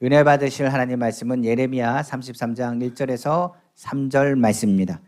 은혜 받으실 하나님 말씀은 예레미야 33장 1절에서 3절 말씀입니다.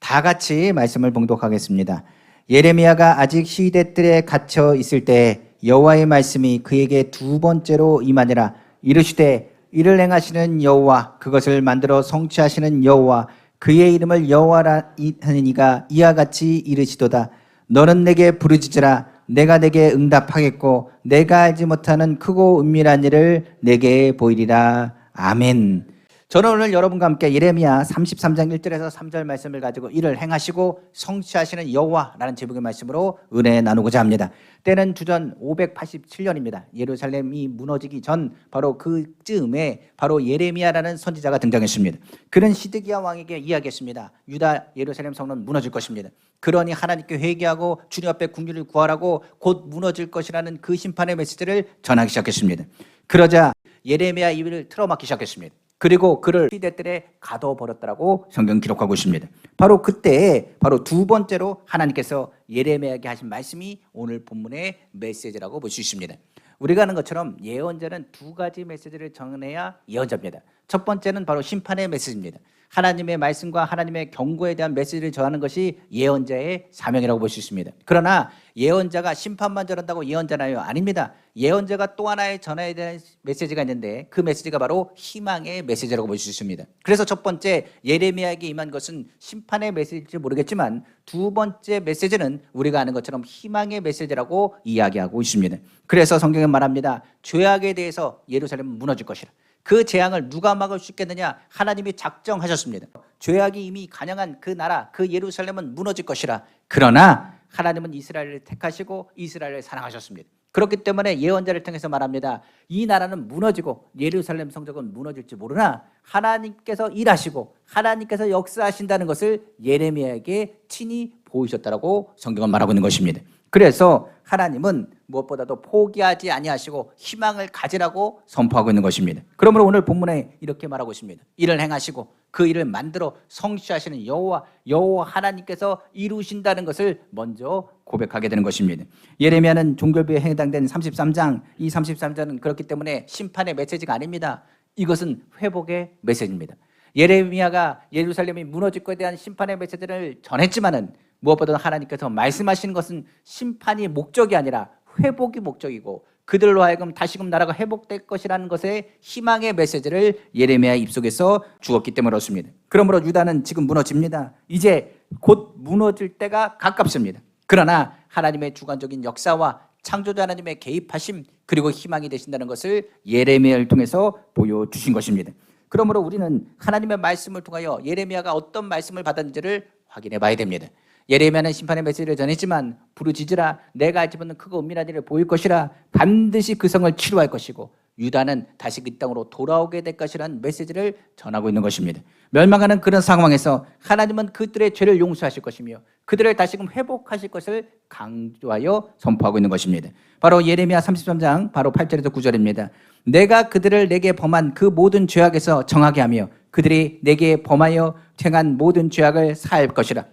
다 같이 말씀을 봉독하겠습니다. 예레미야가 아직 시대뜰에 갇혀 있을 때 여호와의 말씀이 그에게 두 번째로 임하니라. 이르시되 이를 행하시는 여호와, 그것을 만들어 성취하시는 여호와, 그의 이름을 여호와라 하는 이가 이와 같이 이르시도다. 너는 내게 부르짖으라. 내가 내게 응답하겠고 내가 알지 못하는 크고 은밀한 일을 내게 보이리라. 아멘. 저는 오늘 여러분과 함께 예레미야 33장 1절에서 3절 말씀을 가지고 이를 행하시고 성취하시는 여호와라는 제목의 말씀으로 은혜 나누고자 합니다. 때는 주전 587년입니다. 예루살렘이 무너지기 전 바로 그쯤에 바로 예레미야라는 선지자가 등장했습니다. 그는 시드기야 왕에게 이야기했습니다. 유다 예루살렘 성은 무너질 것입니다. 그러니 하나님께 회개하고 주님 앞에 긍휼을 구하라고 곧 무너질 것이라는 그 심판의 메시지를 전하기 시작했습니다. 그러자 예레미야 입을 틀어막기 시작했습니다. 그리고 그를 시대들에 가둬버렸다라고 성경 기록하고 있습니다. 바로 그때 바로 두 번째로 하나님께서 예레미야에게 하신 말씀이 오늘 본문의 메시지라고 볼 수 있습니다. 우리가 아는 것처럼 예언자는 두 가지 메시지를 전해야 예언자입니다. 첫 번째는 바로 심판의 메시지입니다. 하나님의 말씀과 하나님의 경고에 대한 메시지를 전하는 것이 예언자의 사명이라고 볼 수 있습니다. 그러나 예언자가 심판만 전한다고 예언자나요? 아닙니다. 예언자가 또 하나의 전해야 되는 메시지가 있는데 그 메시지가 바로 희망의 메시지라고 볼 수 있습니다. 그래서 첫 번째 예레미야에게 임한 것은 심판의 메시지일지 모르겠지만 두 번째 메시지는 우리가 아는 것처럼 희망의 메시지라고 이야기하고 있습니다. 그래서 성경은 말합니다. 죄악에 대해서 예루살렘은 무너질 것이라. 그 재앙을 누가 막을 수 있겠느냐? 하나님이 작정하셨습니다. 죄악이 이미 간영한 그 나라, 그 예루살렘은 무너질 것이라. 그러나 하나님은 이스라엘을 택하시고 이스라엘을 사랑하셨습니다. 그렇기 때문에 예언자를 통해서 말합니다. 이 나라는 무너지고 예루살렘 성적은 무너질지 모르나 하나님께서 일하시고 하나님께서 역사하신다는 것을 예레미야에게 친히 보이셨다라고 성경은 말하고 있는 것입니다. 그래서 하나님은 무엇보다도 포기하지 아니하시고 희망을 가지라고 선포하고 있는 것입니다. 그러므로 오늘 본문에 이렇게 말하고 있습니다. 일을 행하시고 그 일을 만들어 성취하시는 여호와 하나님께서 이루신다는 것을 먼저 고백하게 되는 것입니다. 예레미야는 종결부에 해당된 33장, 이 33장은 그렇기 때문에 심판의 메시지가 아닙니다. 이것은 회복의 메시지입니다. 예레미야가 예루살렘이 무너질 것에 대한 심판의 메시지를 전했지만은 무엇보다 하나님께서 말씀하시는 것은 심판이 목적이 아니라 회복이 목적이고 그들로 하여금 다시금 나라가 회복될 것이라는 것의 희망의 메시지를 예레미야 입속에서 주었기 때문에 그렇습니다. 그러므로 유다는 지금 무너집니다. 이제 곧 무너질 때가 가깝습니다. 그러나 하나님의 주관적인 역사와 창조자 하나님의 개입하심 그리고 희망이 되신다는 것을 예레미야를 통해서 보여주신 것입니다. 그러므로 우리는 하나님의 말씀을 통하여 예레미야가 어떤 말씀을 받았는지를 확인해 봐야 됩니다. 예레미야는 심판의 메시지를 전했지만 부르짖으라 내가 알지 못하는 크고 은밀한 일을 보일 것이라 반드시 그 성을 치료할 것이고 유다는 다시 그 땅으로 돌아오게 될 것이라는 메시지를 전하고 있는 것입니다. 멸망하는 그런 상황에서 하나님은 그들의 죄를 용서하실 것이며 그들을 다시금 회복하실 것을 강조하여 선포하고 있는 것입니다. 바로 예레미야 33장 바로 8절에서 9절입니다. 내가 그들을 내게 범한 그 모든 죄악에서 정하게 하며 그들이 내게 범하여 행한 모든 죄악을 사할 것이라.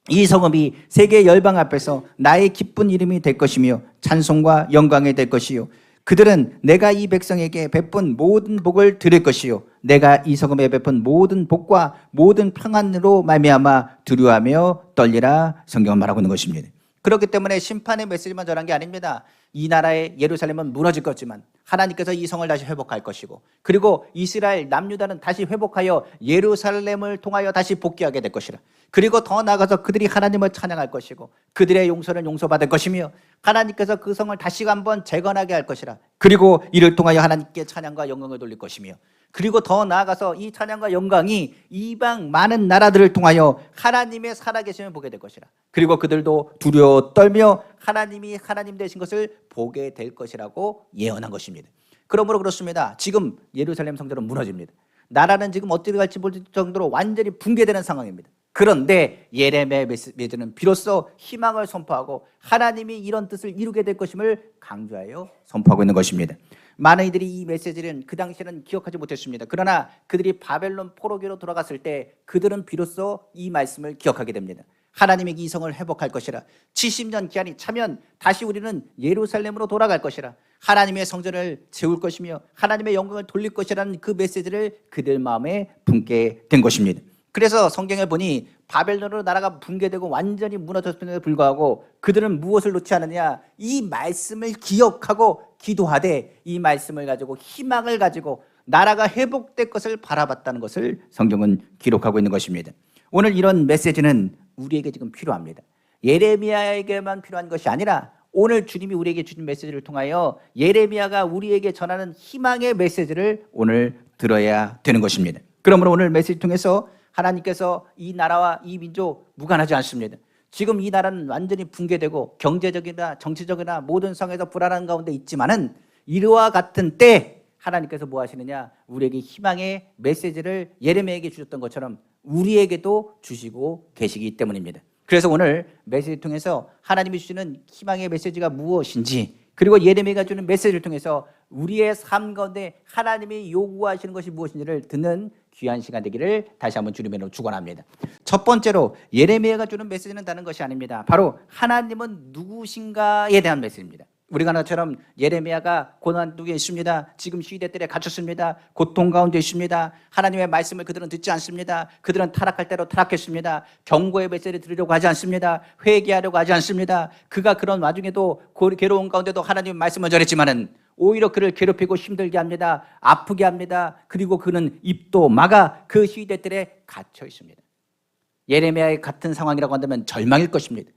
이 성읍이 세계 열방 앞에서 나의 기쁜 이름이 될 것이며 찬송과 영광이 될 것이요 그들은 내가 이 백성에게 베푼 모든 복을 들을 것이요 내가 이 성읍에 베푼 모든 복과 모든 평안으로 말미암아 두려워하며 떨리라. 성경은 말하고 있는 것입니다. 그렇기 때문에 심판의 메시지만 전한 게 아닙니다. 이 나라의 예루살렘은 무너질 거지만 하나님께서 이 성을 다시 회복할 것이고 그리고 이스라엘 남유다는 다시 회복하여 예루살렘을 통하여 다시 복귀하게 될 것이라. 그리고 더 나아가서 그들이 하나님을 찬양할 것이고 그들의 용서는 용서받을 것이며 하나님께서 그 성을 다시 한번 재건하게 할 것이라. 그리고 이를 통하여 하나님께 찬양과 영광을 돌릴 것이며 그리고 더 나아가서 이 찬양과 영광이 이방 많은 나라들을 통하여 하나님의 살아계심을 보게 될 것이라. 그리고 그들도 두려워 떨며 하나님이 하나님 되신 것을 보게 될 것이라고 예언한 것입니다. 그러므로 그렇습니다. 지금 예루살렘 성전은 무너집니다. 나라는 지금 어디로 갈지 모를 정도로 완전히 붕괴되는 상황입니다. 그런데 예레미야의 메시지는 비로소 희망을 선포하고 하나님이 이런 뜻을 이루게 될 것임을 강조하여 선포하고 있는 것입니다. 많은 이들이 이 메시지는 그 당시에는 기억하지 못했습니다. 그러나 그들이 바벨론 포로기로 돌아갔을 때 그들은 비로소 이 말씀을 기억하게 됩니다. 하나님이 이 성을 회복할 것이라. 70년 기한이 차면 다시 우리는 예루살렘으로 돌아갈 것이라. 하나님의 성전을 세울 것이며 하나님의 영광을 돌릴 것이라는 그 메시지를 그들 마음에 품게 된 것입니다. 그래서 성경에 보니 바벨론으로 나라가 붕괴되고 완전히 무너졌음에도 불구하고 그들은 무엇을 놓지 않느냐, 이 말씀을 기억하고 기도하되 이 말씀을 가지고 희망을 가지고 나라가 회복될 것을 바라봤다는 것을 성경은 기록하고 있는 것입니다. 오늘 이런 메시지는 우리에게 지금 필요합니다. 예레미야에게만 필요한 것이 아니라 오늘 주님이 우리에게 주신 메시지를 통하여 예레미야가 우리에게 전하는 희망의 메시지를 오늘 들어야 되는 것입니다. 그러므로 오늘 메시지 통해서 하나님께서 이 나라와 이 민족 무관하지 않습니다. 지금 이 나라는 완전히 붕괴되고 경제적이나 정치적이나 모든 상황에서 불안한 가운데 있지만은 이와 같은 때 하나님께서 뭐 하시느냐, 우리에게 희망의 메시지를 예레미야에게 주셨던 것처럼 우리에게도 주시고 계시기 때문입니다. 그래서 오늘 메시지를 통해서 하나님이 주시는 희망의 메시지가 무엇인지, 그리고 예레미야가 주는 메시지를 통해서 우리의 삶 가운데 하나님이 요구하시는 것이 무엇인지를 듣는 귀한 시간 되기를 다시 한번 주님의 이름으로 축원합니다. 첫 번째로 예레미야가 주는 메시지는 다른 것이 아닙니다. 바로 하나님은 누구신가에 대한 메시지입니다. 우리가 나처럼 예레미야가 고난 중에 있습니다. 지금 시대들에 갇혔습니다. 고통 가운데 있습니다. 하나님의 말씀을 그들은 듣지 않습니다. 그들은 타락할 대로 타락했습니다. 경고의 메시지를 들으려고 하지 않습니다. 회개하려고 하지 않습니다. 그가 그런 와중에도 괴로운 가운데도 하나님의 말씀을 전했지만은 오히려 그를 괴롭히고 힘들게 합니다. 아프게 합니다. 그리고 그는 입도 막아 그 시대들에 갇혀 있습니다. 예레미야의 같은 상황이라고 한다면 절망일 것입니다.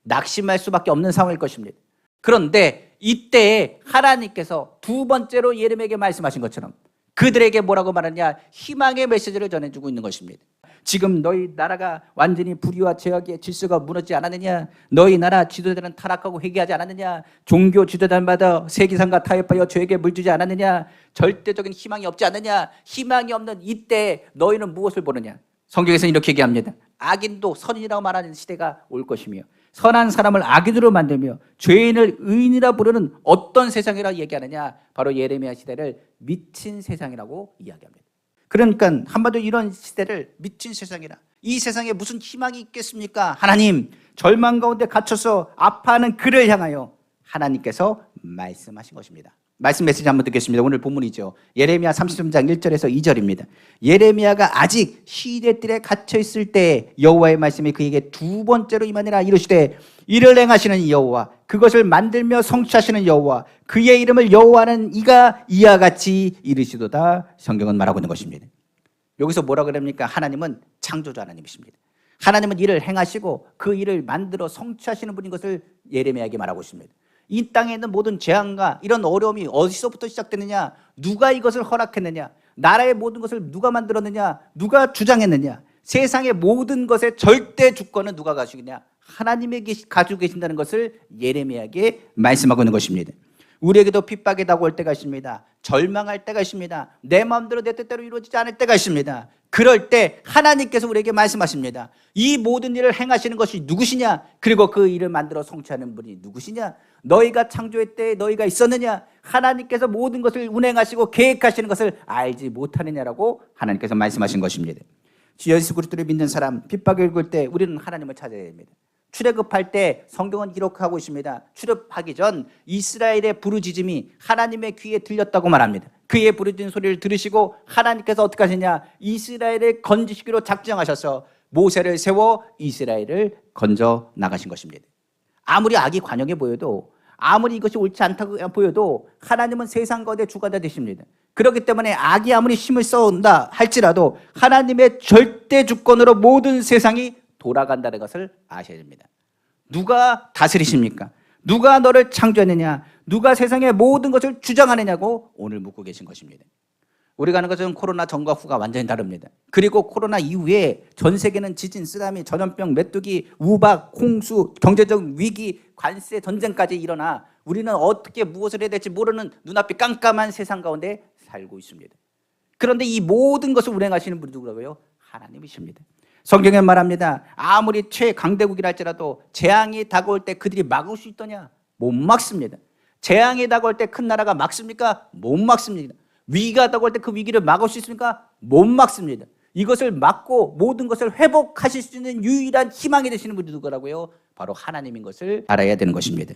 낙심할 수밖에 없는 상황일 것입니다. 그런데 이때에 하나님께서 두 번째로 예레미야에게 말씀하신 것처럼 그들에게 뭐라고 말하냐, 희망의 메시지를 전해주고 있는 것입니다. 지금 너희 나라가 완전히 불의와 죄악의 질서가 무너지지 않았느냐, 너희 나라 지도자들은 타락하고 회개하지 않았느냐, 종교 지도자들마다 세기상과 타협하여 죄에게 물들지 않았느냐, 절대적인 희망이 없지 않느냐, 희망이 없는 이때 너희는 무엇을 보느냐. 성경에서는 이렇게 얘기합니다. 악인도 선인이라고 말하는 시대가 올 것이며 선한 사람을 악인으로 만들며 죄인을 의인이라 부르는 어떤 세상이라고 얘기하느냐, 바로 예레미야 시대를 미친 세상이라고 이야기합니다. 그러니까 한마디로 이런 시대를 미친 세상이라, 이 세상에 무슨 희망이 있겠습니까? 하나님, 절망 가운데 갇혀서 아파하는 그를 향하여 하나님께서 말씀하신 것입니다. 말씀 메시지 한번 듣겠습니다. 오늘 본문이죠. 예레미야 33장 1절에서 2절입니다. 예레미야가 아직 시대들에 갇혀 있을 때 여호와의 말씀이 그에게 두 번째로 임하니라. 이르시되 이를 행하시는 여호와, 그것을 만들며 성취하시는 여호와, 그의 이름을 여호와는 이가 이와 같이 이르시도다. 성경은 말하고 있는 것입니다. 여기서 뭐라 그럽니까? 하나님은 창조주 하나님이십니다. 하나님은 일을 행하시고 그 일을 만들어 성취하시는 분인 것을 예레미야에게 말하고 있습니다. 이 땅에 있는 모든 재앙과 이런 어려움이 어디서부터 시작되느냐, 누가 이것을 허락했느냐, 나라의 모든 것을 누가 만들었느냐, 누가 주장했느냐, 세상의 모든 것의 절대 주권은 누가 가지느냐, 하나님이 가지고 계신다는 것을 예레미야에게 말씀하고 있는 것입니다. 우리에게도 핍박이 다가올 때가 있습니다. 절망할 때가 있습니다. 내 마음대로 내 뜻대로 이루어지지 않을 때가 있습니다. 그럴 때 하나님께서 우리에게 말씀하십니다. 이 모든 일을 행하시는 것이 누구시냐, 그리고 그 일을 만들어 성취하는 분이 누구시냐, 너희가 창조의 때에 너희가 있었느냐, 하나님께서 모든 것을 운행하시고 계획하시는 것을 알지 못하느냐라고 하나님께서 말씀하신 것입니다. 주 예수 그리스도를 믿는 사람, 핍박을 겪을 때 우리는 하나님을 찾아야 됩니다. 출애굽할 때 성경은 기록하고 있습니다. 출애굽하기 전 이스라엘의 부르짖음이 하나님의 귀에 들렸다고 말합니다. 그의 부르짖는 소리를 들으시고 하나님께서 어떻게 하시냐, 이스라엘을 건지시기로 작정하셔서 모세를 세워 이스라엘을 건져 나가신 것입니다. 아무리 악이 관영해 보여도, 아무리 이것이 옳지 않다고 보여도 하나님은 세상 가운데 주관자 되십니다. 그렇기 때문에 악이 아무리 힘을 써온다 할지라도 하나님의 절대 주권으로 모든 세상이 돌아간다는 것을 아셔야 됩니다. 누가 다스리십니까? 누가 너를 창조했느냐? 누가 세상의 모든 것을 주장하느냐고 오늘 묻고 계신 것입니다. 우리가 아는 것은 코로나 전과 후가 완전히 다릅니다. 그리고 코로나 이후에 전 세계는 지진, 쓰나미, 전염병, 메뚜기, 우박, 홍수, 경제적 위기, 관세 전쟁까지 일어나 우리는 어떻게 무엇을 해야 될지 모르는 눈앞이 깜깜한 세상 가운데 살고 있습니다. 그런데 이 모든 것을 운행하시는 분이 누구라고요? 하나님이십니다. 성경에 말합니다. 아무리 최강대국이라 할지라도 재앙이 다가올 때 그들이 막을 수 있더냐? 못 막습니다. 재앙이 다가올 때 큰 나라가 막습니까? 못 막습니다. 위기가 다가올 때 그 위기를 막을 수 있습니까? 못 막습니다. 이것을 막고 모든 것을 회복하실 수 있는 유일한 희망이 되시는 분이 누구라고요? 바로 하나님인 것을 알아야 되는 것입니다.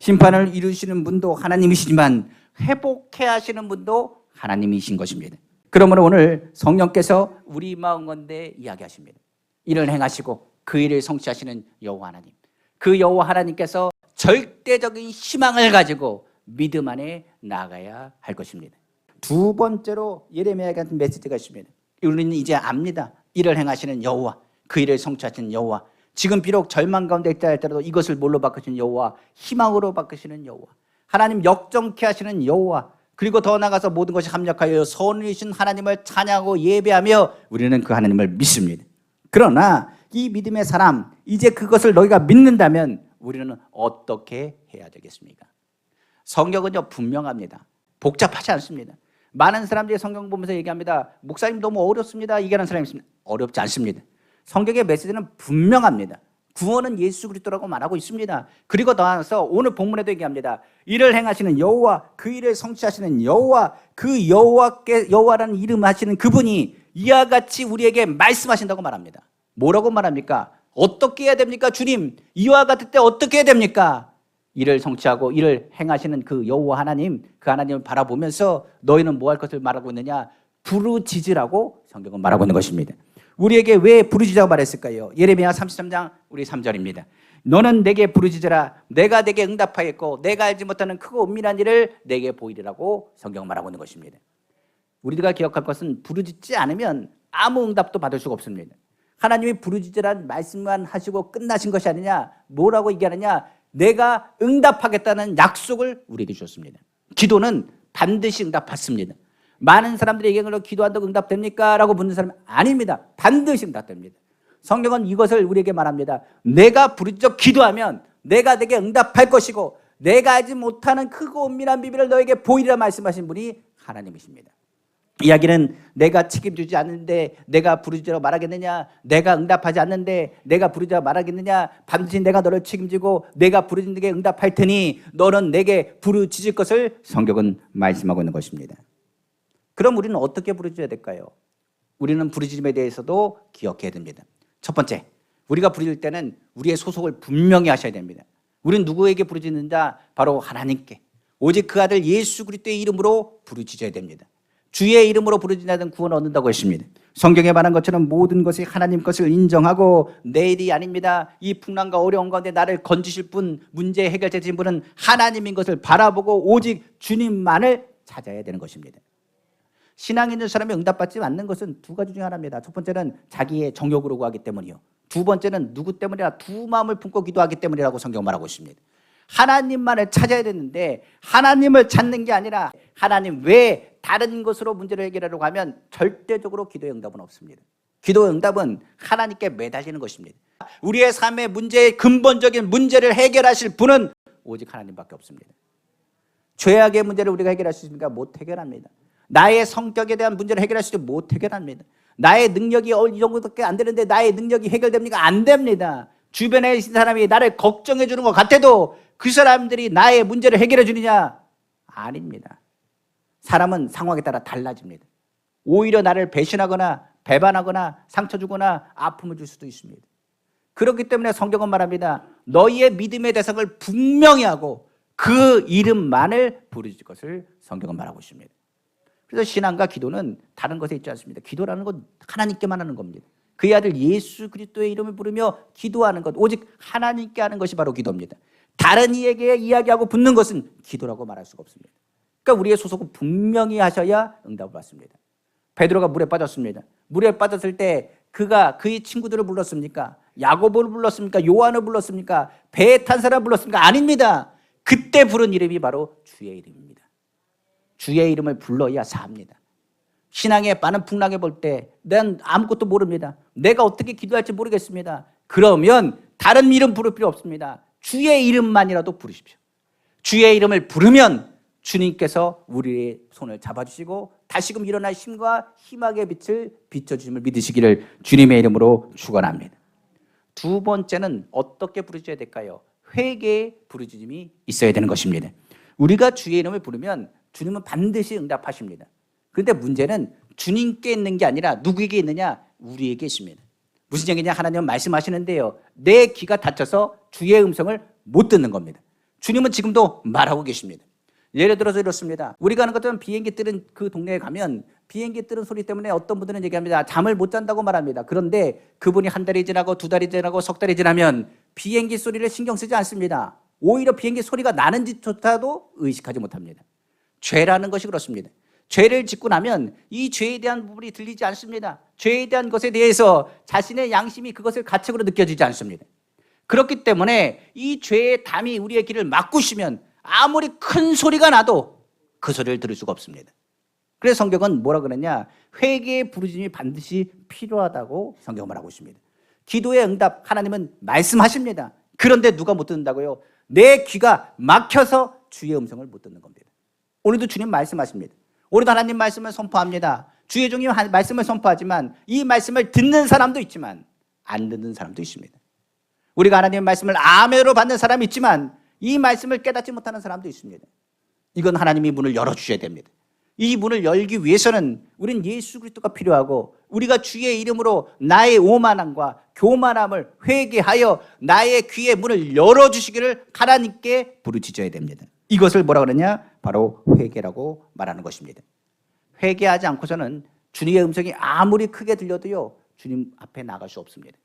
심판을 이루시는 분도 하나님이시지만 회복해 하시는 분도 하나님이신 것입니다. 그러므로 오늘 성령께서 우리 마음 가운데 이야기하십니다. 이를 행하시고 그 일을 성취하시는 여호와 하나님, 그 여호와 하나님께서 절대적인 희망을 가지고 믿음 안에 나아가야 할 것입니다. 두 번째로 예레미야에게 같은 메시지가 있습니다. 우리는 이제 압니다. 이를 행하시는 여호와, 그 일을 성취하시는 여호와, 지금 비록 절망 가운데 있다 할지라도 이것을 뭘로 바꾸시는 여호와, 희망으로 바꾸시는 여호와, 하나님 역정케 하시는 여호와, 그리고 더 나아가서 모든 것이 합력하여 선이신 하나님을 찬양하고 예배하며 우리는 그 하나님을 믿습니다. 그러나 이 믿음의 사람, 이제 그것을 너희가 믿는다면 우리는 어떻게 해야 되겠습니까? 성경은요 분명합니다. 복잡하지 않습니다. 많은 사람들이 성경 보면서 얘기합니다. 목사님 너무 어렵습니다. 얘기하는 사람이 있습니다. 어렵지 않습니다. 성경의 메시지는 분명합니다. 구원은 예수 그리스도라고 말하고 있습니다. 그리고 더 나아가서 오늘 본문에도 얘기합니다. 이를 행하시는 여호와, 그 일을 성취하시는 여호와, 그 여호와라는 이름 하시는 그분이 이와 같이 우리에게 말씀하신다고 말합니다. 뭐라고 말합니까? 어떻게 해야 됩니까? 주님, 이와 같을 때 어떻게 해야 됩니까? 이를 성취하고 이를 행하시는 그 여호와 하나님, 그 하나님을 바라보면서 너희는 뭐 할 것을 말하고 있느냐? 부르짖으라고 성경은 말하고 있는 것입니다. 우리에게 왜 부르짖으라고 말했을까요? 예레미야 33장 우리 3절입니다. 너는 내게 부르짖으라. 내가 내게 응답하겠고 내가 알지 못하는 크고 은밀한 일을 내게 보이리라고 성경은 말하고 있는 것입니다. 우리가 기억할 것은 부르짖지 않으면 아무 응답도 받을 수가 없습니다. 하나님이 부르짖으라는 말씀만 하시고 끝나신 것이 아니냐? 뭐라고 얘기하느냐? 내가 응답하겠다는 약속을 우리에게 주셨습니다. 기도는 반드시 응답받습니다. 많은 사람들이 얘기하는 걸로 기도한다고 응답됩니까? 라고 묻는 사람은 아닙니다. 반드시 응답됩니다. 성경은 이것을 우리에게 말합니다. 내가 부르짖어 기도하면 내가 내게 응답할 것이고 내가 알지 못하는 크고 은밀한 비밀을 너에게 보이리라 말씀하신 분이 하나님이십니다. 이야기는 내가 책임지지 않는데 내가 부르짖으라고 말하겠느냐? 내가 응답하지 않는데 내가 부르짖으라고 말하겠느냐? 반드시 내가 너를 책임지고 내가 부르짖는 게 응답할 테니 너는 내게 부르짖을 것을 성경은 말씀하고 있는 것입니다. 그럼 우리는 어떻게 부르짖어야 될까요? 우리는 부르짖음에 대해서도 기억해야 됩니다. 첫 번째, 우리가 부르짖을 때는 우리의 소속을 분명히 하셔야 됩니다. 우리는 누구에게 부르짖는가? 바로 하나님께, 오직 그 아들 예수 그리스도의 이름으로 부르짖어야 됩니다. 주의 이름으로 부르짖는 구원 얻는다고 했습니다. 성경에 말한 것처럼 모든 것이 하나님 것을 인정하고 내 일이 아닙니다. 이 풍랑과 어려운 가운데 나를 건지실 분, 문제 해결자신 분은 하나님인 것을 바라보고 오직 주님만을 찾아야 되는 것입니다. 신앙 있는 사람이 응답받지 않는 것은 두 가지 중에 하나입니다. 첫 번째는 자기의 정욕으로 구하기 때문이요. 두 번째는 누구 때문이라 두 마음을 품고 기도하기 때문이라고 성경 말하고 있습니다. 하나님만을 찾아야 되는데 하나님을 찾는 게 아니라 하나님 외에 다른 것으로 문제를 해결하려고 하면 절대적으로 기도의 응답은 없습니다. 기도의 응답은 하나님께 매달리는 것입니다. 우리의 삶의 문제의 근본적인 문제를 해결하실 분은 오직 하나님밖에 없습니다. 죄악의 문제를 우리가 해결할 수 있습니까? 못 해결합니다. 나의 성격에 대한 문제를 해결할 수 있는데 못 해결합니다. 나의 능력이 이 정도밖에 안 되는데 나의 능력이 해결됩니까? 안 됩니다. 주변에 있는 사람이 나를 걱정해 주는 것 같아도 그 사람들이 나의 문제를 해결해 주느냐? 아닙니다. 사람은 상황에 따라 달라집니다. 오히려 나를 배신하거나 배반하거나 상처 주거나 아픔을 줄 수도 있습니다. 그렇기 때문에 성경은 말합니다. 너희의 믿음의 대상을 분명히 하고 그 이름만을 부르짖을 것을 성경은 말하고 있습니다. 그래서 신앙과 기도는 다른 것에 있지 않습니다. 기도라는 건 하나님께만 하는 겁니다. 그의 아들 예수 그리스도의 이름을 부르며 기도하는 것, 오직 하나님께 하는 것이 바로 기도입니다. 다른 이에게 이야기하고 붙는 것은 기도라고 말할 수가 없습니다. 그러니까 우리의 소속은 분명히 하셔야 응답을 받습니다. 베드로가 물에 빠졌습니다. 물에 빠졌을 때 그가 그의 친구들을 불렀습니까? 야고보를 불렀습니까? 요한을 불렀습니까? 배에 탄 사람을 불렀습니까? 아닙니다. 그때 부른 이름이 바로 주의 이름입니다. 주의 이름을 불러야 삽니다. 신앙에 많은 풍랑에 볼 때 난 아무것도 모릅니다. 내가 어떻게 기도할지 모르겠습니다. 그러면 다른 이름 부를 필요 없습니다. 주의 이름만이라도 부르십시오. 주의 이름을 부르면 주님께서 우리의 손을 잡아주시고 다시금 일어날 힘과 희망의 빛을 비춰주심을 믿으시기를 주님의 이름으로 축원합니다. 두 번째는 어떻게 부르셔야 될까요? 회개의 부르짖음이 있어야 되는 것입니다. 우리가 주의 이름을 부르면 주님은 반드시 응답하십니다. 그런데 문제는 주님께 있는 게 아니라 누구에게 있느냐? 우리에게 있습니다. 무슨 얘기냐? 하나님은 말씀하시는데요, 내 귀가 닫혀서 주의 음성을 못 듣는 겁니다. 주님은 지금도 말하고 계십니다. 예를 들어서 이렇습니다. 우리가 아는 것처럼 비행기 뜨는 그 동네에 가면 비행기 뜨는 소리 때문에 어떤 분들은 얘기합니다. 잠을 못 잔다고 말합니다. 그런데 그분이 한 달이 지나고 두 달이 지나고 석 달이 지나면 비행기 소리를 신경 쓰지 않습니다. 오히려 비행기 소리가 나는지조차도 의식하지 못합니다. 죄라는 것이 그렇습니다. 죄를 짓고 나면 이 죄에 대한 부분이 들리지 않습니다. 죄에 대한 것에 대해서 자신의 양심이 그것을 가책으로 느껴지지 않습니다. 그렇기 때문에 이 죄의 담이 우리의 귀를 막고 쉬면 아무리 큰 소리가 나도 그 소리를 들을 수가 없습니다. 그래서 성경은 뭐라 그러냐? 회개의 부르짖음이 반드시 필요하다고 성경은 말하고 있습니다. 기도의 응답 하나님은 말씀하십니다. 그런데 누가 못 듣는다고요? 내 귀가 막혀서 주의 음성을 못 듣는 겁니다. 오늘도 주님 말씀하십니다. 오늘도 하나님 말씀을 선포합니다. 주의 종이 말씀을 선포하지만 이 말씀을 듣는 사람도 있지만 안 듣는 사람도 있습니다. 우리가 하나님의 말씀을 아멘으로 받는 사람이 있지만 이 말씀을 깨닫지 못하는 사람도 있습니다. 이건 하나님이 문을 열어주셔야 됩니다. 이 문을 열기 위해서는 우리는 예수 그리스도가 필요하고 우리가 주의 이름으로 나의 오만함과 교만함을 회개하여 나의 귀의 문을 열어주시기를 하나님께 부르짖어야 됩니다. 이것을 뭐라 그러냐? 바로 회개라고 말하는 것입니다. 회개하지 않고서는 주님의 음성이 아무리 크게 들려도요, 주님 앞에 나갈 수 없습니다.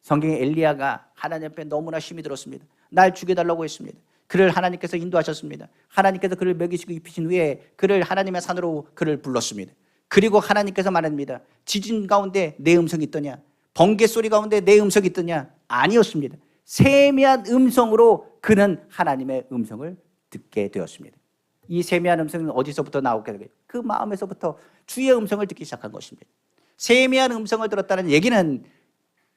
성경에 엘리야가 하나님 앞에 너무나 힘이 들었습니다. 날 죽여달라고 했습니다. 그를 하나님께서 인도하셨습니다. 하나님께서 그를 먹이시고 입히신 후에 그를 하나님의 산으로 그를 불렀습니다. 그리고 하나님께서 말합니다. 지진 가운데 내 음성이 있더냐? 번개 소리 가운데 내 음성이 있더냐? 아니었습니다. 세미한 음성으로 그는 하나님의 음성을 듣게 되었습니다. 이 세미한 음성은 어디서부터 나오게 되겠어요? 그 마음에서부터 주의 음성을 듣기 시작한 것입니다. 세미한 음성을 들었다는 얘기는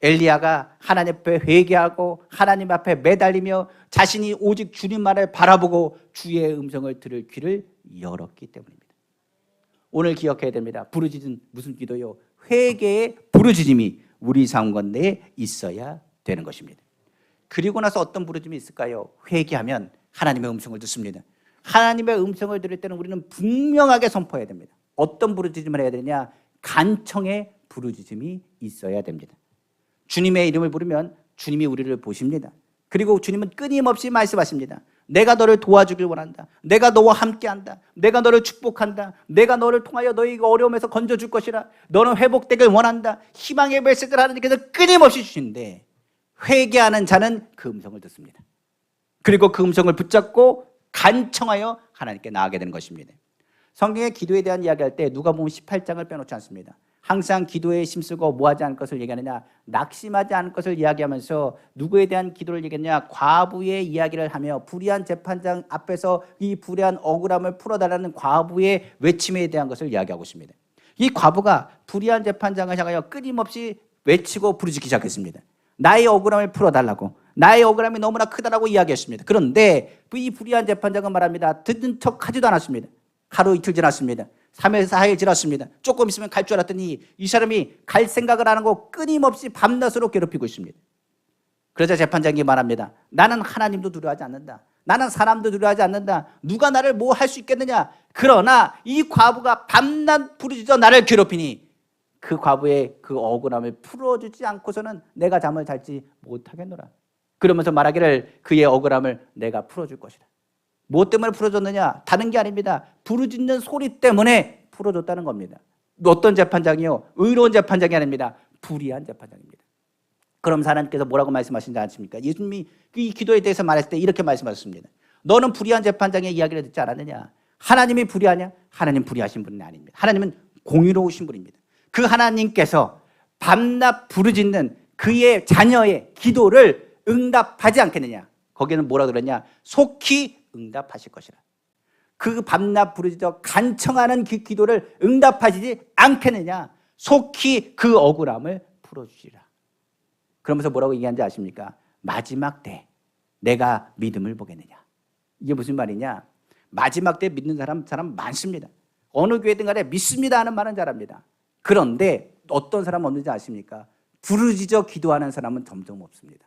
엘리야가 하나님 앞에 회개하고 하나님 앞에 매달리며 자신이 오직 주님만을 바라보고 주의 음성을 들을 귀를 열었기 때문입니다. 오늘 기억해야 됩니다. 부르짖은 무슨 기도요? 회개의 부르짖음이 우리 삶 가운데 있어야 되는 것입니다. 그리고 나서 어떤 부르짖음이 있을까요? 회개하면 하나님의 음성을 듣습니다. 하나님의 음성을 들을 때는 우리는 분명하게 선포해야 됩니다. 어떤 부르짖음을 해야 되냐? 간청의 부르짖음이 있어야 됩니다. 주님의 이름을 부르면 주님이 우리를 보십니다. 그리고 주님은 끊임없이 말씀하십니다. 내가 너를 도와주길 원한다. 내가 너와 함께한다. 내가 너를 축복한다. 내가 너를 통하여 너희 어려움에서 건져줄 것이라. 너는 회복되길 원한다. 희망의 메시지를 하나님께서 끊임없이 주시는데 회개하는 자는 그 음성을 듣습니다. 그리고 그 음성을 붙잡고 간청하여 하나님께 나아가게 되는 것입니다. 성경의 기도에 대한 이야기할 때 누가복음 18장을 빼놓지 않습니다. 항상 기도에 힘쓰고 뭐하지 않을 것을 얘기하느냐? 낙심하지 않을 것을 이야기하면서 누구에 대한 기도를 얘기하느냐? 과부의 이야기를 하며 불의한 재판장 앞에서 이 불의한 억울함을 풀어달라는 과부의 외침에 대한 것을 이야기하고 있습니다. 이 과부가 불의한 재판장을 향하여 끊임없이 외치고 부르짖기 시작했습니다. 나의 억울함을 풀어달라고, 나의 억울함이 너무나 크다라고 이야기했습니다. 그런데 이 불의한 재판장은 말합니다. 듣는 척하지도 않았습니다. 하루 이틀 지났습니다. 3일 4일 지났습니다. 조금 있으면 갈 줄 알았더니 이 사람이 갈 생각을 안 하고 끊임없이 밤낮으로 괴롭히고 있습니다. 그러자 재판장이 말합니다. 나는 하나님도 두려워하지 않는다. 나는 사람도 두려워하지 않는다. 누가 나를 뭐 할 수 있겠느냐. 그러나 이 과부가 밤낮 부르짖어 나를 괴롭히니 그 과부의 그 억울함을 풀어주지 않고서는 내가 잠을 잘지 못하겠노라. 그러면서 말하기를 그의 억울함을 내가 풀어줄 것이다. 무엇 때문에 풀어줬느냐? 다른 게 아닙니다. 부르짖는 소리 때문에 풀어줬다는 겁니다. 어떤 재판장이요? 의로운 재판장이 아닙니다. 불의한 재판장입니다. 그럼 하나님께서 뭐라고 말씀하시지 않습니까? 예수님이 이 기도에 대해서 말했을 때 이렇게 말씀하셨습니다. 너는 불의한 재판장의 이야기를 듣지 않았느냐? 하나님이 불의하냐? 하나님 불의하신 분은 아닙니다. 하나님은 공의로우신 분입니다. 그 하나님께서 밤낮 부르짖는 그의 자녀의 기도를 응답하지 않겠느냐? 거기에는 뭐라 그러냐? 속히 응답하실 것이라. 그 밤낮 부르짖어 간청하는 그 기도를 응답하시지 않겠느냐? 속히 그 억울함을 풀어주시라. 그러면서 뭐라고 얘기하는지 아십니까? 마지막 때 내가 믿음을 보겠느냐? 이게 무슨 말이냐? 마지막 때 믿는 사람 많습니다. 어느 교회든 간에 믿습니다 하는 말은 잘합니다. 그런데 어떤 사람 없는지 아십니까? 부르짖어 기도하는 사람은 점점 없습니다.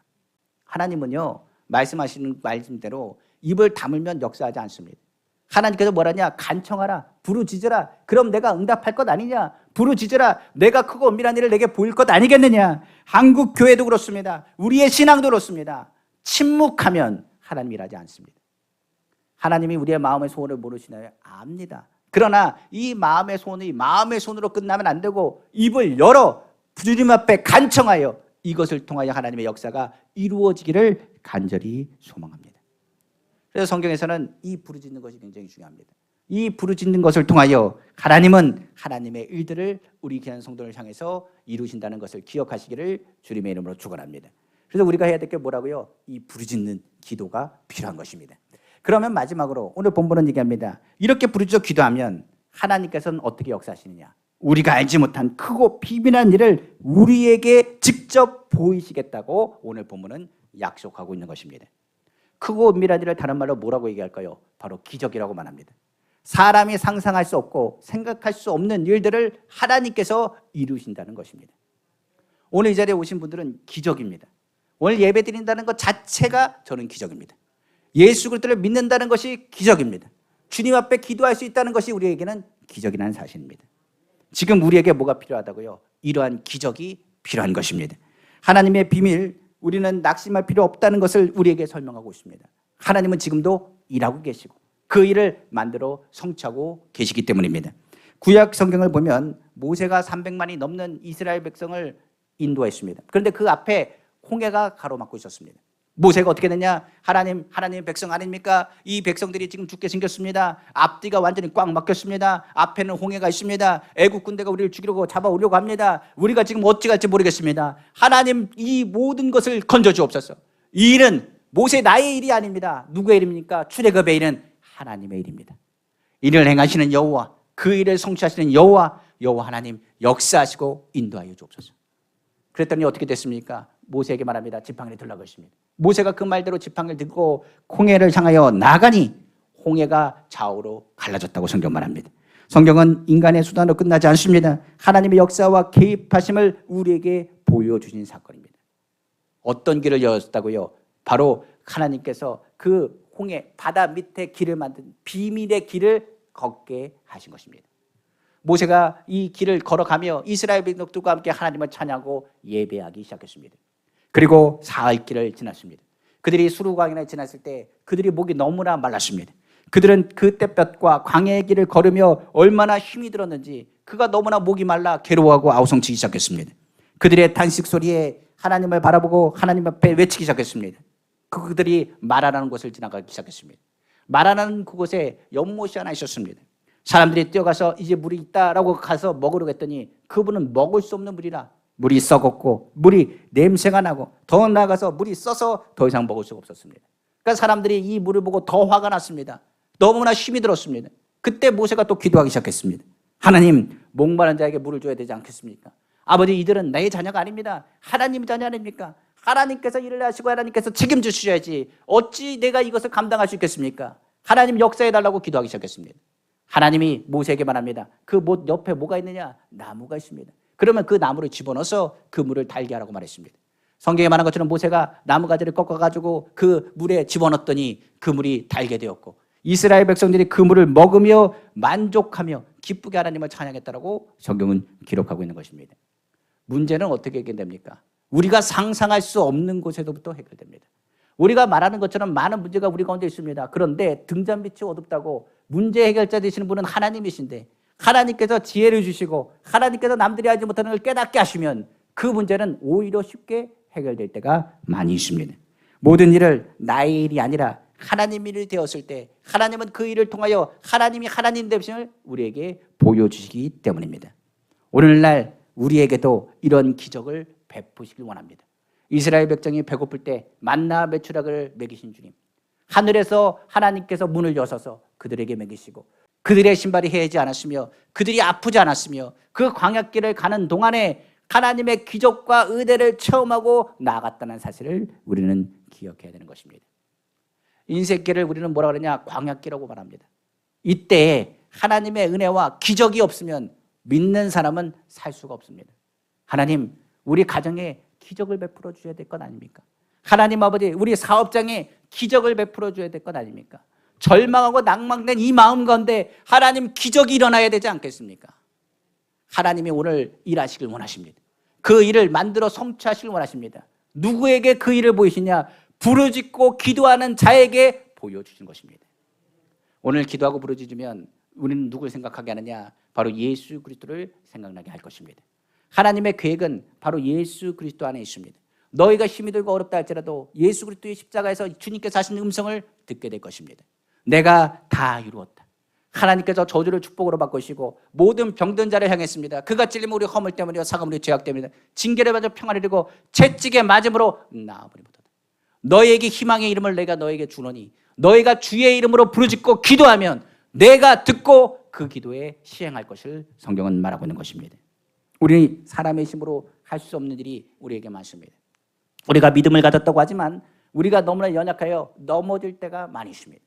하나님은요, 말씀하시는 말씀대로 입을 다물면 역사하지 않습니다. 하나님께서 뭐라냐? 간청하라, 부르짖으라. 그럼 내가 응답할 것 아니냐? 부르짖으라. 내가 크고 엄밀한 일을 내게 보일 것 아니겠느냐? 한국 교회도 그렇습니다. 우리의 신앙도 그렇습니다. 침묵하면 하나님 일하지 않습니다. 하나님이 우리의 마음의 소원을 모르시나요? 압니다. 그러나 이 마음의 소원이 마음의 손으로 끝나면 안 되고 입을 열어 주님 앞에 간청하여 이것을 통하여 하나님의 역사가 이루어지기를 간절히 소망합니다. 그래서 성경에서는 이 부르짖는 것이 굉장히 중요합니다. 이 부르짖는 것을 통하여 하나님은 하나님의 일들을 우리 귀한 성도를 향해서 이루신다는 것을 기억하시기를 주님의 이름으로 축원합니다. 그래서 우리가 해야 될 게 뭐라고요? 이 부르짖는 기도가 필요한 것입니다. 그러면 마지막으로 오늘 본문은 얘기합니다. 이렇게 부르짖어 기도하면 하나님께서는 어떻게 역사하시느냐? 우리가 알지 못한 크고 비밀한 일을 우리에게 직접 보이시겠다고 오늘 본문은 약속하고 있는 것입니다. 크고 은밀한 일을 다른 말로 뭐라고 얘기할까요? 바로 기적이라고 말합니다. 사람이 상상할 수 없고 생각할 수 없는 일들을 하나님께서 이루신다는 것입니다. 오늘 이 자리에 오신 분들은 기적입니다. 오늘 예배 드린다는 것 자체가 저는 기적입니다. 예수 그리스도를 믿는다는 것이 기적입니다. 주님 앞에 기도할 수 있다는 것이 우리에게는 기적이라는 사실입니다. 지금 우리에게 뭐가 필요하다고요? 이러한 기적이 필요한 것입니다. 하나님의 비밀, 우리는 낙심할 필요 없다는 것을 우리에게 설명하고 있습니다. 하나님은 지금도 일하고 계시고 그 일을 만들어 성취하고 계시기 때문입니다. 구약 성경을 보면 모세가 300만이 넘는 이스라엘 백성을 인도했습니다. 그런데 그 앞에 홍해가 가로막고 있었습니다. 모세가 어떻게 됐냐? 하나님의 백성 아닙니까? 이 백성들이 지금 죽게 생겼습니다. 앞뒤가 완전히 꽉 막혔습니다. 앞에는 홍해가 있습니다. 애국 군대가 우리를 죽이려고 잡아오려고 합니다. 우리가 지금 어찌 갈지 모르겠습니다. 하나님 이 모든 것을 건져 주옵소서. 이 일은 모세 나의 일이 아닙니다. 누구의 일입니까? 출애굽의 일은 하나님의 일입니다. 이를 행하시는 여호와, 그 일을 성취하시는 여호와 하나님 역사하시고 인도하여 주옵소서. 그랬더니 어떻게 됐습니까? 모세에게 말합니다. 지팡이를 들라고 했습니다. 모세가 그 말대로 지팡이를 들고 홍해를 향하여 나가니 홍해가 좌우로 갈라졌다고 성경 말합니다. 성경은 인간의 수단으로 끝나지 않습니다. 하나님의 역사와 개입하심을 우리에게 보여주신 사건입니다. 어떤 길을 열었다고요? 바로 하나님께서 그 홍해 바다 밑에 길을 만든 비밀의 길을 걷게 하신 것입니다. 모세가 이 길을 걸어가며 이스라엘 백성들과 함께 하나님을 찬양하고 예배하기 시작했습니다. 그리고 사흘길을 지났습니다. 그들이 수르광야에 지났을 때 그들이 목이 너무나 말랐습니다. 그들은 그 떼볕과 광야의 길을 걸으며 얼마나 힘이 들었는지 그가 너무나 목이 말라 괴로워하고 아우성치기 시작했습니다. 그들의 탄식 소리에 하나님을 바라보고 하나님 앞에 외치기 시작했습니다. 그들이 마라라는 곳을 지나가기 시작했습니다. 마라라는 그곳에 연못이 하나 있었습니다. 사람들이 뛰어가서 이제 물이 있다라고 가서 먹으려고 했더니 그분은 먹을 수 없는 물이라 물이 썩었고 물이 냄새가 나고 더 나아가서 물이 써서 더 이상 먹을 수가 없었습니다. 그러니까 사람들이 이 물을 보고 더 화가 났습니다. 너무나 힘이 들었습니다. 그때 모세가 또 기도하기 시작했습니다. 하나님, 목마른 자에게 물을 줘야 되지 않겠습니까? 아버지, 이들은 내 자녀가 아닙니다. 하나님 자녀 아닙니까? 하나님께서 일을 하시고 하나님께서 책임져 주셔야지 어찌 내가 이것을 감당할 수 있겠습니까? 하나님 역사해달라고 기도하기 시작했습니다. 하나님이 모세에게 말합니다. 그 못 옆에 뭐가 있느냐? 나무가 있습니다. 그러면 그 나무를 집어넣어서 그 물을 달게 하라고 말했습니다. 성경에 말한 것처럼 모세가 나무가지를 꺾어가지고 그 물에 집어넣었더니 그 물이 달게 되었고 이스라엘 백성들이 그 물을 먹으며 만족하며 기쁘게 하나님을 찬양했다라고 성경은 기록하고 있는 것입니다. 문제는 어떻게 해결됩니까? 우리가 상상할 수 없는 곳에서부터 해결됩니다. 우리가 말하는 것처럼 많은 문제가 우리 가운데 있습니다. 그런데 등잔빛이 어둡다고 문제 해결자 되시는 분은 하나님이신데 하나님께서 지혜를 주시고 하나님께서 남들이 하지 못하는 걸 깨닫게 하시면 그 문제는 오히려 쉽게 해결될 때가 많이 있습니다. 모든 일을 나의 일이 아니라 하나님 일이 되었을 때 하나님은 그 일을 통하여 하나님이 하나님 되심을 우리에게 보여주시기 때문입니다. 오늘날 우리에게도 이런 기적을 베푸시길 원합니다. 이스라엘 백성이 배고플 때 만나 메추라기를 먹이신 주님, 하늘에서 하나님께서 문을 여셔서 그들에게 먹이시고 그들의 신발이 헤어지지 않았으며 그들이 아프지 않았으며 그 광야길을 가는 동안에 하나님의 기적과 은혜를 체험하고 나아갔다는 사실을 우리는 기억해야 되는 것입니다. 인생길을 우리는 뭐라 그러냐? 광야길이라고 말합니다. 이때 하나님의 은혜와 기적이 없으면 믿는 사람은 살 수가 없습니다. 하나님, 우리 가정에 기적을 베풀어 주셔야 될 것 아닙니까? 하나님 아버지, 우리 사업장에 기적을 베풀어 줘야 될 것 아닙니까? 절망하고 낭망된 이 마음 가운데 하나님 기적이 일어나야 되지 않겠습니까? 하나님이 오늘 일하시길 원하십니다. 그 일을 만들어 성취하시길 원하십니다. 누구에게 그 일을 보이시냐? 부르짖고 기도하는 자에게 보여주신 것입니다. 오늘 기도하고 부르짖으면 우리는 누굴 생각하게 하느냐? 바로 예수 그리스도를 생각나게 할 것입니다. 하나님의 계획은 바로 예수 그리스도 안에 있습니다. 너희가 힘이 들고 어렵다 할지라도 예수 그리스도의 십자가에서 주님께서 하시는 음성을 듣게 될 것입니다. 내가 다 이루었다. 하나님께서 저주를 축복으로 바꾸시고 모든 병든 자를 향했습니다. 그가 찔림 우리 허물 때문이요 사감 우리 죄악 때문이다. 징계를 받아 평안을 이루고 채찍에 맞음으로 나아버리보다. 너희에게 희망의 이름을 내가 너에게 주노니 너희가 주의 이름으로 부르짖고 기도하면 내가 듣고 그 기도에 시행할 것을 성경은 말하고 있는 것입니다. 우리 사람의 힘으로 할 수 없는 일이 우리에게 많습니다. 우리가 믿음을 가졌다고 하지만 우리가 너무나 연약하여 넘어질 때가 많이 있습니다.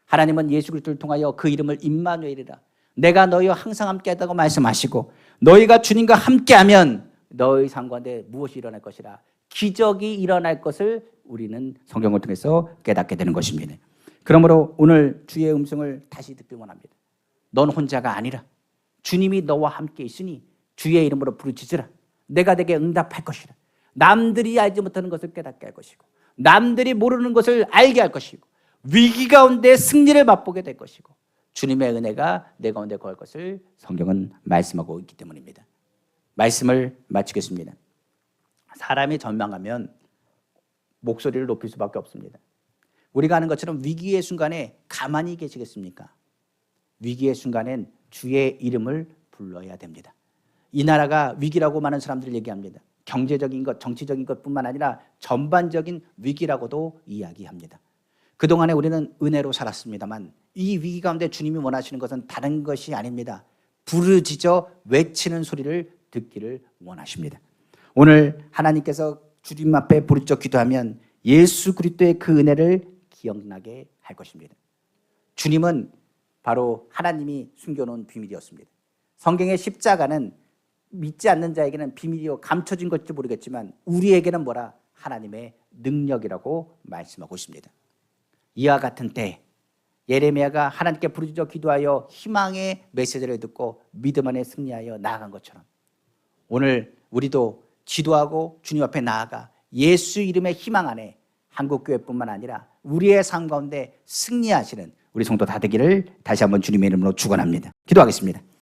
하나님은 예수 그리스도를 통하여 그 이름을 임마누엘이라 내가 너희와 항상 함께하다고 말씀하시고 너희가 주님과 함께하면 너희 삶 가운데 무엇이 일어날 것이라 기적이 일어날 것을 우리는 성경을 통해서 깨닫게 되는 것입니다. 그러므로 오늘 주의 음성을 다시 듣기 원합니다. 넌 혼자가 아니라 주님이 너와 함께 있으니 주의 이름으로 부르짖으라. 내가 내게 응답할 것이라. 남들이 알지 못하는 것을 깨닫게 할 것이고 남들이 모르는 것을 알게 할 것이고 위기 가운데 승리를 맛보게 될 것이고 주님의 은혜가 내 가운데 거할 것을 성경은 말씀하고 있기 때문입니다. 말씀을 마치겠습니다. 사람이 전망하면 목소리를 높일 수밖에 없습니다. 우리가 아는 것처럼 위기의 순간에 가만히 계시겠습니까? 위기의 순간엔 주의 이름을 불러야 됩니다. 이 나라가 위기라고 많은 사람들이 얘기합니다. 경제적인 것, 정치적인 것뿐만 아니라 전반적인 위기라고도 이야기합니다. 그동안에 우리는 은혜로 살았습니다만 이 위기 가운데 주님이 원하시는 것은 다른 것이 아닙니다. 부르짖어 외치는 소리를 듣기를 원하십니다. 오늘 하나님께서 주님 앞에 부르짖어 기도하면 예수 그리스도의 그 은혜를 기억나게 할 것입니다. 주님은 바로 하나님이 숨겨놓은 비밀이었습니다. 성경의 십자가는 믿지 않는 자에게는 비밀이요 감춰진 것일지 모르겠지만 우리에게는 뭐라? 하나님의 능력이라고 말씀하고 있습니다. 이와 같은 때 예레미야가 하나님께 부르짖어 기도하여 희망의 메시지를 듣고 믿음 안에 승리하여 나아간 것처럼 오늘 우리도 기도하고 주님 앞에 나아가 예수 이름의 희망 안에 한국교회뿐만 아니라 우리의 삶 가운데 승리하시는 우리 성도 다 되기를 다시 한번 주님의 이름으로 축원합니다. 기도하겠습니다.